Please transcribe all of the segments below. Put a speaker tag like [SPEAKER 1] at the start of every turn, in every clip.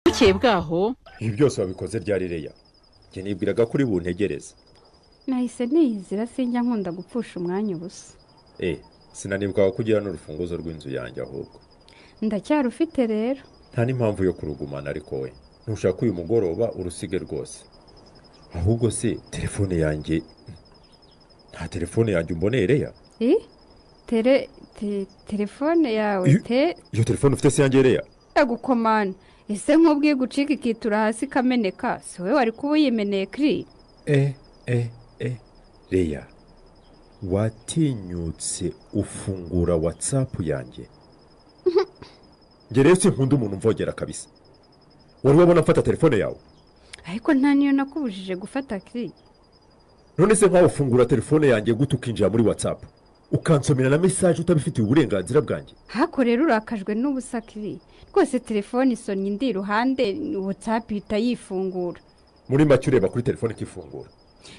[SPEAKER 1] bukeye bwaho
[SPEAKER 2] ibi byose wabikoze ryari leah? Njye nibwiraga kuri buntegereza.
[SPEAKER 3] Nahise niyizira sinjya nkunda gupfusha umwanya ubusa.
[SPEAKER 2] Sinanibwaga kugira n'urufunguzo rw'inzu yanjye ahubwo.
[SPEAKER 3] Ndacyarufite rero.
[SPEAKER 2] Nta n'impamvu yo kurugumana ariko we. Ntushaka uyu mugoroba urusige rwose. Ahubwo se telefone yanjye nta telefone yanjye umboneye leah?
[SPEAKER 3] Telefone yawe
[SPEAKER 2] iyo telefone ufite se yanjye leah?
[SPEAKER 3] Yagukomana. Ese nk'ubwiye gucika ikitura hasi kameneka si wowe wari kuba uyimeneye kiri?
[SPEAKER 2] Leah, watinyutse ufungura WhatsApp yanjye? Njye rero sinkunda umuntu umvogera kabisa. Wari wabona mfata telefone yawe?
[SPEAKER 3] Ariko nta niyo nakubujije gufata kiri.
[SPEAKER 2] None se nkaho ufungura telefone yanjye gute ukinjira muri WhatsApp ukansomera na message utabifitiye uburenganzira bwanjye?
[SPEAKER 3] Hako rero urakajwe n'ubusa kiri. Rwose telefone isonye indi ruhande WhatsApp itayifungura.
[SPEAKER 2] Muri make ureba kuri telefone ikifungura.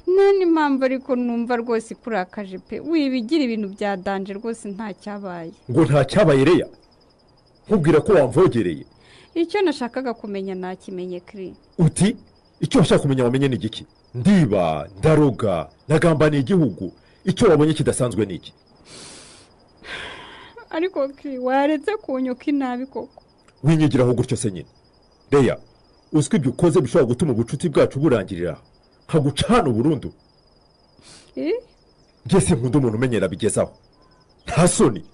[SPEAKER 3] Nani mpamvu ariko numva rwose kurakaje pe. Wibigira ibintu bya danje rwose nta cyabaye.
[SPEAKER 2] Ngo nta cyabaye leah? Nkubwira ko wamvogereye.
[SPEAKER 3] Icyo nashakaga kumenya nakimenye kiri.
[SPEAKER 2] Uti icyo washaka kumenya wamenye ni igiki? Ndiba, ndaroga, nagambaniye igihugu. Icyo wabonye kidasanzwe ni iki?
[SPEAKER 3] Ariko kiri waretse kunyuka inabi koko.
[SPEAKER 2] Winyigiraho gutyo se nyine. Leah, uzwi ibyo ukoze bishobora gutuma ubucuti bwacu burangirira nkagucana burundu. Njye sinkunda umuntu umenyera bigezaho. Nta soni.